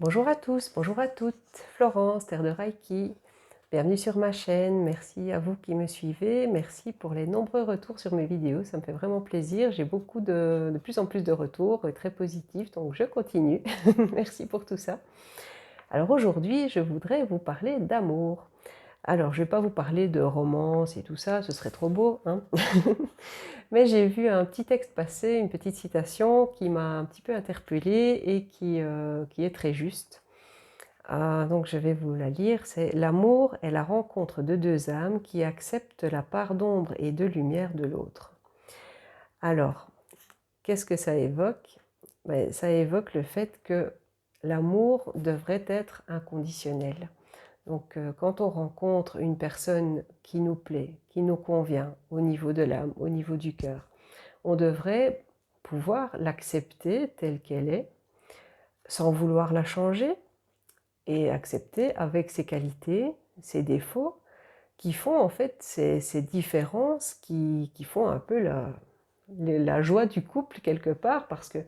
Bonjour à tous, bonjour à toutes, Florence, Terre de Reiki. Bienvenue sur ma chaîne, merci à vous qui me suivez, merci pour les nombreux retours sur mes vidéos, ça me fait vraiment plaisir. J'ai de plus en plus de retours très positifs, donc je continue. Merci pour tout ça. Alors aujourd'hui, je voudrais vous parler d'amour. Alors, je ne vais pas vous parler de romance et tout ça, ce serait trop beau, hein. Mais j'ai vu un petit texte passer, une petite citation qui m'a un petit peu interpellée et qui est très juste. Donc je vais vous la lire, c'est: «L'amour est la rencontre de deux âmes qui acceptent la part d'ombre et de lumière de l'autre». Alors, qu'est-ce que ça évoque? Beh, ça évoque le fait que l'amour devrait être inconditionnel. Donc quand on rencontre une personne qui nous plaît, qui nous convient au niveau de l'âme, au niveau du cœur, on devrait pouvoir l'accepter telle qu'elle est, sans vouloir la changer, et accepter avec ses qualités, ses défauts, qui font en fait ces différences qui font un peu la joie du couple quelque part, parce que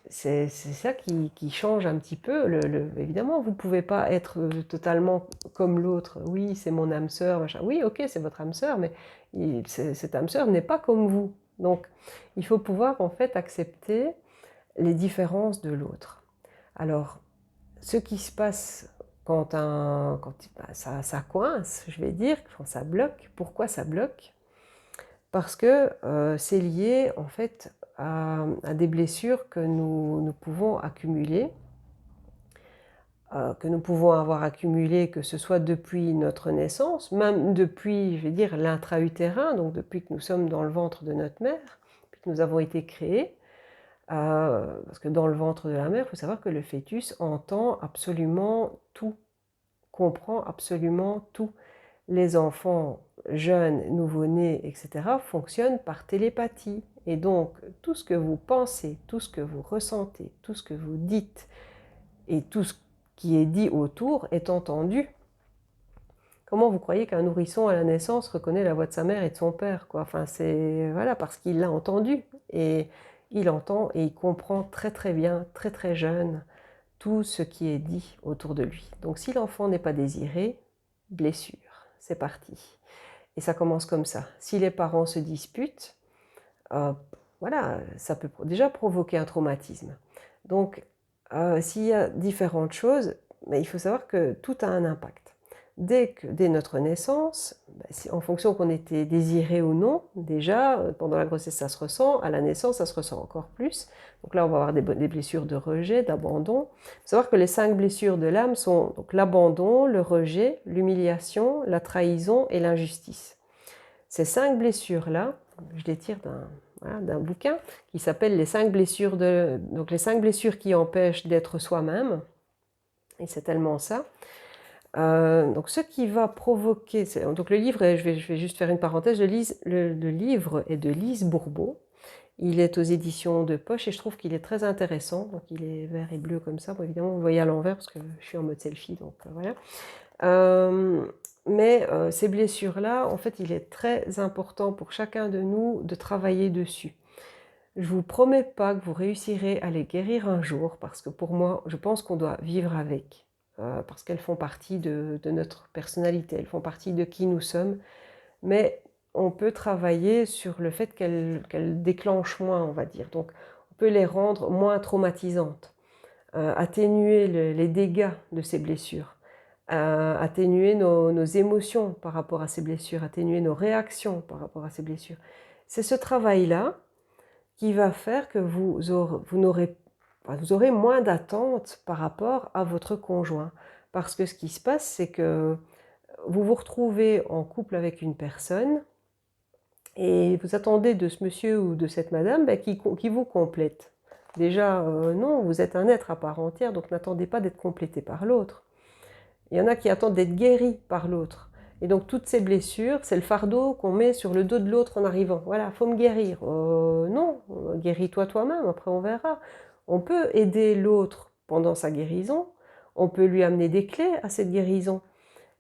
c'est ça qui change un petit peu. Évidemment, vous ne pouvez pas être totalement comme l'autre. Oui, c'est mon âme sœur, machin. Oui, ok, c'est votre âme sœur, mais cette âme sœur n'est pas comme vous. Donc, il faut pouvoir en fait accepter les différences de l'autre. Alors, ce qui se passe quand ça coince, je vais dire, quand ça bloque, pourquoi ça bloque? Parce que c'est lié en fait à des blessures que nous pouvons accumuler, que nous pouvons avoir accumulées, que ce soit depuis notre naissance, même depuis, je vais dire, l'intra-utérin, donc depuis que nous sommes dans le ventre de notre mère, depuis que nous avons été créés. Parce que dans le ventre de la mère, il faut savoir que le fœtus entend absolument tout, comprend absolument tout. Les enfants jeunes, nouveau-nés, etc. fonctionnent par télépathie. Et donc, tout ce que vous pensez, tout ce que vous ressentez, tout ce que vous dites et tout ce qui est dit autour est entendu. Comment vous croyez qu'un nourrisson à la naissance reconnaît la voix de sa mère et de son père, quoi? Enfin, c'est voilà, parce qu'il l'a entendu, et il entend et il comprend très très bien, très très jeune, tout ce qui est dit autour de lui. Donc si l'enfant n'est pas désiré, blessure, c'est parti. Et ça commence comme ça. Si les parents se disputent, euh, voilà, ça peut déjà provoquer un traumatisme. Donc s'il y a différentes choses, mais il faut savoir que tout a un impact. Dès notre naissance, en fonction qu'on était désiré ou non, déjà, pendant la grossesse, ça se ressent, à la naissance, ça se ressent encore plus. Donc là, on va avoir des blessures de rejet, d'abandon. Il faut savoir que les 5 blessures de l'âme sont donc l'abandon, le rejet, l'humiliation, la trahison et l'injustice. Ces 5 blessures-là, je les tire d'un bouquin qui s'appelle les 5 blessures donc les 5 blessures qui empêchent d'être soi-même, et c'est tellement ça. Donc ce qui va provoquer, donc le livre, je vais juste faire une parenthèse, le livre est de Lise Bourbeau. Il est aux éditions de Poche et je trouve qu'il est très intéressant. Donc il est vert et bleu comme ça. Bon, évidemment, vous le voyez à l'envers parce que je suis en mode selfie, donc voilà. Mais ces blessures-là, en fait, il est très important pour chacun de nous de travailler dessus. Je vous promets pas que vous réussirez à les guérir un jour, parce que pour moi, je pense qu'on doit vivre avec, parce qu'elles font partie de notre personnalité, elles font partie de qui nous sommes, mais on peut travailler sur le fait qu'elles déclenchent moins, on va dire. Donc, on peut les rendre moins traumatisantes, atténuer les dégâts de ces blessures, atténuer nos émotions par rapport à ces blessures, atténuer nos réactions par rapport à ces blessures. C'est ce travail-là qui va faire que vous aurez moins d'attentes par rapport à votre conjoint. Parce que ce qui se passe, c'est que vous vous retrouvez en couple avec une personne et vous attendez de ce monsieur ou de cette madame qui vous complète. Déjà, non, vous êtes un être à part entière, donc n'attendez pas d'être complété par l'autre. Il y en a qui attendent d'être guéris par l'autre. Et donc toutes ces blessures, c'est le fardeau qu'on met sur le dos de l'autre en arrivant. Voilà, il faut me guérir. Non, guéris-toi toi-même, après on verra. On peut aider l'autre pendant sa guérison, on peut lui amener des clés à cette guérison,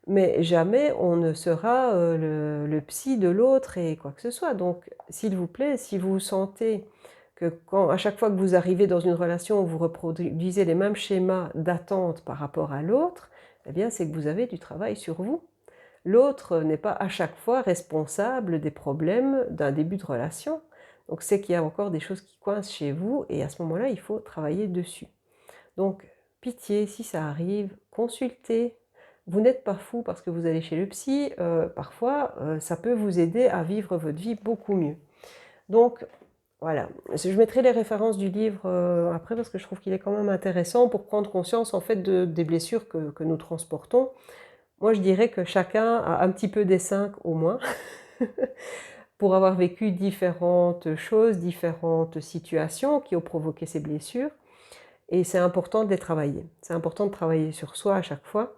mais jamais on ne sera le psy de l'autre et quoi que ce soit. Donc s'il vous plaît, si vous sentez que à chaque fois que vous arrivez dans une relation, vous reproduisez les mêmes schémas d'attente par rapport à l'autre, eh bien c'est que vous avez du travail sur vous. L'autre n'est pas à chaque fois responsable des problèmes d'un début de relation. Donc c'est qu'il y a encore des choses qui coincent chez vous et à ce moment-là, il faut travailler dessus. Donc pitié, si ça arrive, consultez. Vous n'êtes pas fou parce que vous allez chez le psy, parfois ça peut vous aider à vivre votre vie beaucoup mieux. Donc voilà, je mettrai les références du livre après parce que je trouve qu'il est quand même intéressant pour prendre conscience en fait des blessures que nous transportons. Moi je dirais que chacun a un petit peu des 5 au moins, pour avoir vécu différentes choses, différentes situations qui ont provoqué ces blessures. Et c'est important de les travailler. C'est important de travailler sur soi à chaque fois.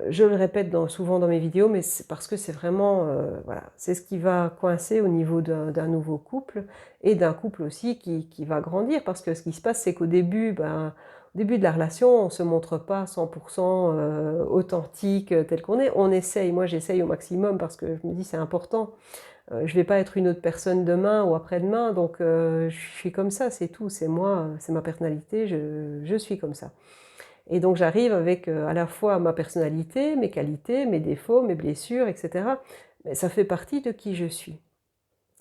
Je le répète souvent dans mes vidéos, mais c'est parce que c'est vraiment, voilà, c'est ce qui va coincer au niveau d'un nouveau couple et d'un couple aussi qui va grandir. Parce que ce qui se passe, c'est qu'au début, au début de la relation, on ne se montre pas 100% authentique tel qu'on est. On essaye, moi j'essaye au maximum parce que je me dis c'est important. Je ne vais pas être une autre personne demain ou après-demain, donc je suis comme ça, c'est tout, c'est moi, c'est ma personnalité, je suis comme ça. Et donc j'arrive avec à la fois ma personnalité, mes qualités, mes défauts, mes blessures, etc. Mais ça fait partie de qui je suis.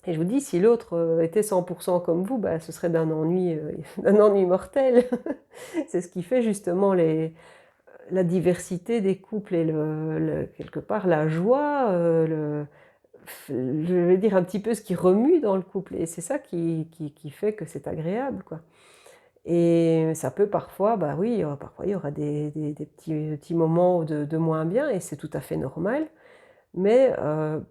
Et je vous dis, si l'autre était 100% comme vous, ce serait d'un ennui, d'un ennui mortel. C'est ce qui fait justement la diversité des couples et quelque part la joie, je vais dire un petit peu ce qui remue dans le couple. Et c'est ça qui fait que c'est agréable, quoi. Et ça peut parfois, oui, parfois il y aura des petits moments de moins bien et c'est tout à fait normal. Mais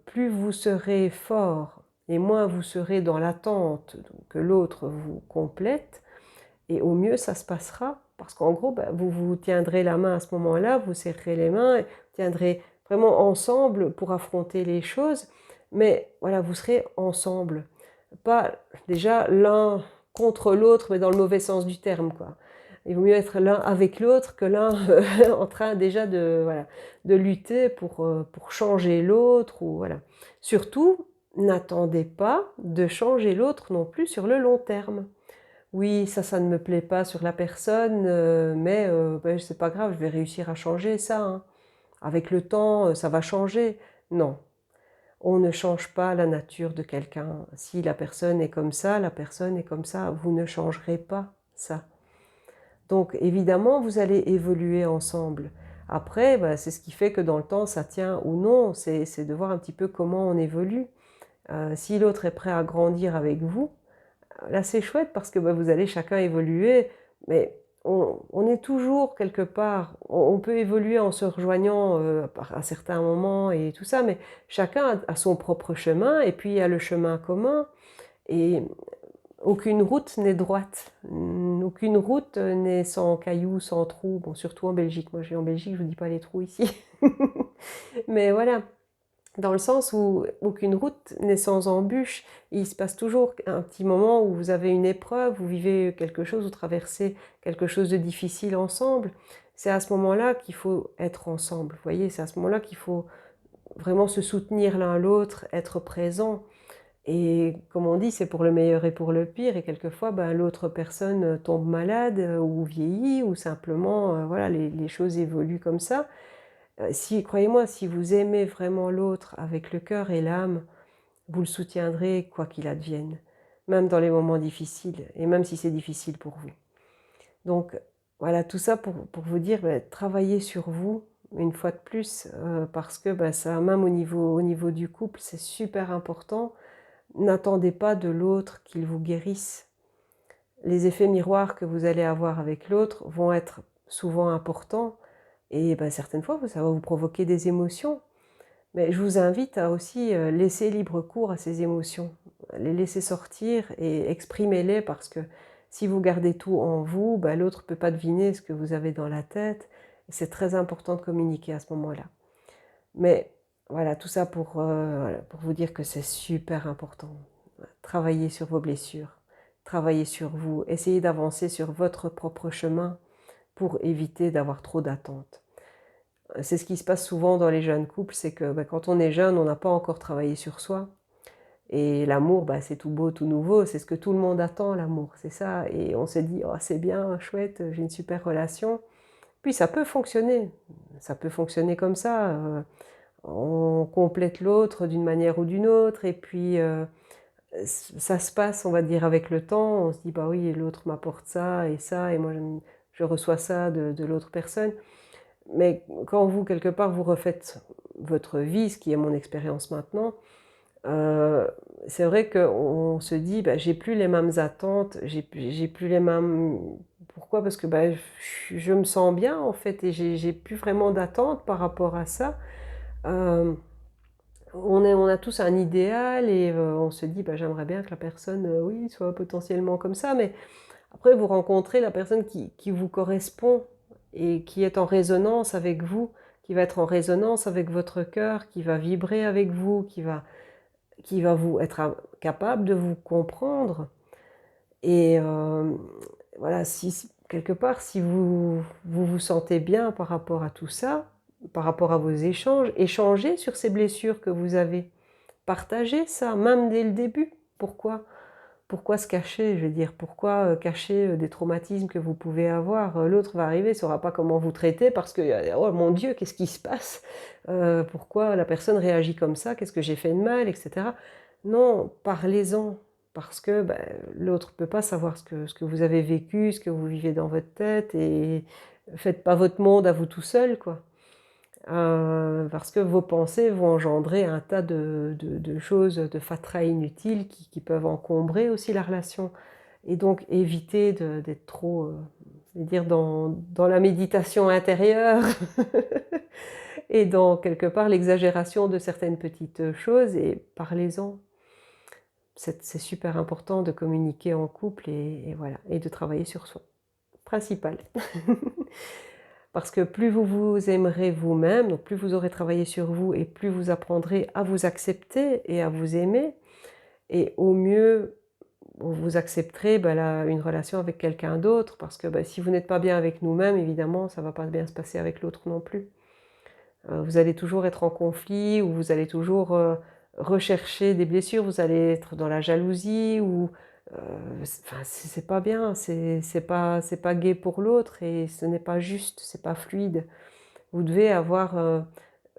plus vous serez fort et moins vous serez dans l'attente que l'autre vous complète, et au mieux ça se passera. Parce qu'en gros, vous vous tiendrez la main à ce moment-là, vous serrerez les mains, et tiendrez vraiment ensemble pour affronter les choses. Mais voilà, vous serez ensemble. Pas déjà l'un contre l'autre, mais dans le mauvais sens du terme, quoi. Il vaut mieux être l'un avec l'autre que l'un en train déjà voilà, de lutter pour changer l'autre. Voilà. Surtout, n'attendez pas de changer l'autre non plus sur le long terme. Oui, ça ne me plaît pas sur la personne, mais c'est pas grave, je vais réussir à changer ça, hein. Avec le temps, ça va changer. Non, on ne change pas la nature de quelqu'un. Si la personne est comme ça, la personne est comme ça. Vous ne changerez pas ça. Donc évidemment, vous allez évoluer ensemble. Après, c'est ce qui fait que dans le temps, ça tient ou non. C'est de voir un petit peu comment on évolue. Si l'autre est prêt à grandir avec vous, là c'est chouette parce que vous allez chacun évoluer. Mais on est toujours quelque part, on peut évoluer en se rejoignant à certains moments et tout ça, mais chacun a son propre chemin et puis il y a le chemin commun. Et aucune route n'est droite, aucune route n'est sans cailloux, sans trous. Bon, surtout en Belgique, moi je vis en Belgique, je ne vous dis pas les trous ici. Mais voilà, dans le sens où aucune route n'est sans embûche. Il se passe toujours un petit moment où vous avez une épreuve, vous vivez quelque chose, vous traversez quelque chose de difficile ensemble. C'est à ce moment-là qu'il faut être ensemble. Vous voyez, c'est à ce moment-là qu'il faut vraiment se soutenir l'un l'autre, être présent. Et comme on dit, c'est pour le meilleur et pour le pire. Et quelquefois, l'autre personne tombe malade ou vieillit ou simplement, voilà, les choses évoluent comme ça. Croyez-moi, si vous aimez vraiment l'autre avec le cœur et l'âme, vous le soutiendrez quoi qu'il advienne, même dans les moments difficiles, et même si c'est difficile pour vous. Donc voilà, tout ça pour vous dire, travaillez sur vous, une fois de plus, parce que ça, même au niveau du couple, c'est super important. N'attendez pas de l'autre qu'il vous guérisse. Les effets miroirs que vous allez avoir avec l'autre vont être souvent importants, et certaines fois, ça va vous provoquer des émotions. Mais je vous invite à aussi laisser libre cours à ces émotions, les laisser sortir et exprimer-les parce que si vous gardez tout en vous, l'autre ne peut pas deviner ce que vous avez dans la tête. C'est très important de communiquer à ce moment-là. Mais voilà, tout ça pour vous dire que c'est super important. Travaillez sur vos blessures, travaillez sur vous, essayez d'avancer sur votre propre chemin pour éviter d'avoir trop d'attentes. C'est ce qui se passe souvent dans les jeunes couples, c'est que quand on est jeune, on n'a pas encore travaillé sur soi. Et l'amour, bah, c'est tout beau, tout nouveau, c'est ce que tout le monde attend, l'amour, c'est ça. Et on se dit: «Oh, c'est bien, chouette, j'ai une super relation». Puis ça peut fonctionner comme ça, on complète l'autre d'une manière ou d'une autre et puis, ça se passe, on va dire, avec le temps. On se dit: «Bah oui, l'autre m'apporte ça et moi je reçois ça de l'autre personne». Mais quand vous, quelque part, vous refaites votre vie, ce qui est mon expérience maintenant, heu, c'est vrai qu'on se dit: «Bah, j'ai plus les mêmes attentes, j'ai plus les mêmes». Pourquoi? Parce que, bah, je me sens bien, en fait et j'ai plus vraiment d'attentes par rapport à ça. Hem, on a tous un idéal et on se dit: «Bah, j'aimerais bien que la personne, oui, soit potentiellement comme ça». Mais après, vous rencontrez la personne qui vous correspond et qui est en résonance avec vous, qui va être en résonance avec votre cœur, qui va vibrer avec vous, qui va vous être capable de vous comprendre et voilà, si quelque part, si vous vous sentez bien par rapport à tout ça, par rapport à vos échanges, échangez sur ces blessures que vous avez. Partagez ça, même dès le début. Pourquoi? Pourquoi se cacher? Je veux dire, pourquoi, cacher, des traumatismes que vous pouvez avoir? L'autre va arriver, il saura pas comment vous traiter parce que, «Oh mon Dieu, qu'est-ce qui se passe? Pourquoi la personne réagit comme ça? Qu'est-ce que j'ai fait de mal?» et cetera. Non, parlez-en parce que, bah, l'autre peut pas savoir ce que vous avez vécu, ce que vous vivez dans votre tête et faites pas votre monde à vous tout seul, quoi. Parce que vos pensées vont engendrer un tas de choses, de fatras inutiles qui peuvent encombrer aussi la relation et donc éviter d'être trop, je vais dire dans la méditation intérieure et dans quelque part l'exagération de certaines petites choses et parlez-en. C'est super important de communiquer en couple et voilà et de travailler sur soi. Principal. Parce que plus vous vous aimerez vous-même, donc plus vous aurez travaillé sur vous et plus vous apprendrez à vous accepter et à vous aimer et au mieux, vous accepterez, bah, une relation avec quelqu'un d'autre parce que, bah, si vous n'êtes pas bien avec nous-mêmes, évidemment, ça ne va pas bien se passer avec l'autre non plus. Vous allez toujours être en conflit ou vous allez toujours, rechercher des blessures, vous allez être dans la jalousie ou, enfin, c'est pas bien, c'est pas gai pour l'autre et ce n'est pas juste, c'est pas fluide. Vous devez avoir,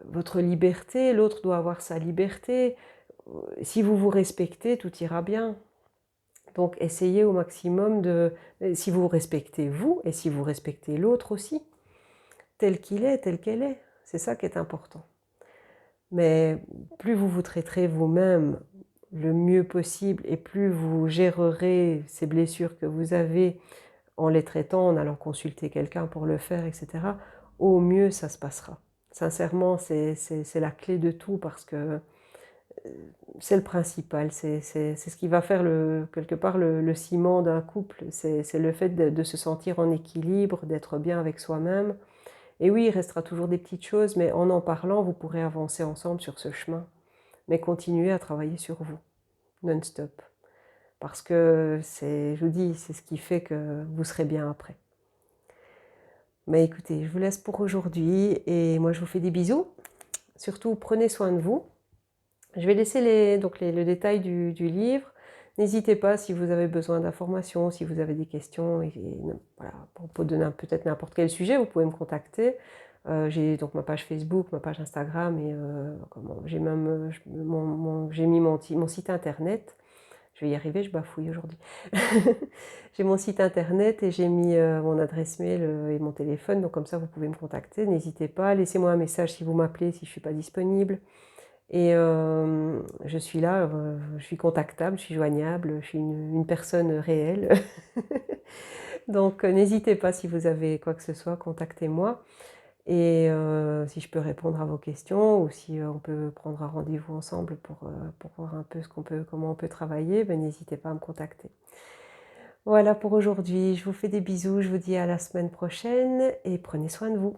votre liberté, l'autre doit avoir sa liberté. Si vous vous respectez, tout ira bien. Donc essayez au maximum si vous vous respectez vous et si vous respectez l'autre aussi, tel qu'il est, telle qu'elle est. C'est ça qui est important. Mais plus vous vous traiterez vous-même le mieux possible et plus vous gérerez ces blessures que vous avez en les traitant, en allant consulter quelqu'un pour le faire et cetera, au mieux ça se passera. Sincèrement, c'est la clé de tout parce que, c'est le principal, c'est ce qui va faire quelque part le ciment d'un couple, c'est le fait de se sentir en équilibre, d'être bien avec soi-même. Et oui, il restera toujours des petites choses, mais en parlant, vous pourrez avancer ensemble sur ce chemin. Mais continuez à travailler sur vous, non-stop. Parce que je vous dis, c'est ce qui fait que vous serez bien après. Mais écoutez, je vous laisse pour aujourd'hui et moi je vous fais des bisous. Surtout, prenez soin de vous. Je vais laisser le détail du livre. N'hésitez pas si vous avez besoin d'informations, si vous avez des questions, voilà, à propos de peut-être n'importe quel sujet, vous pouvez me contacter. J'ai donc ma page Facebook, ma page Instagram et j'ai même j'ai mis mon site internet. Je vais y arriver, je bafouille aujourd'hui. J'ai mon site internet et j'ai mis mon adresse mail et mon téléphone, donc comme ça vous pouvez me contacter. N'hésitez pas, laissez-moi un message si vous m'appelez, si je ne suis pas disponible. Et je suis là, je suis contactable, je suis joignable, je suis une personne réelle. Donc n'hésitez pas si vous avez quoi que ce soit, contactez-moi et si je peux répondre à vos questions ou si, on peut prendre un rendez-vous ensemble pour voir un peu comment on peut travailler, ben n'hésitez pas à me contacter. Voilà pour aujourd'hui, je vous fais des bisous, je vous dis à la semaine prochaine et prenez soin de vous.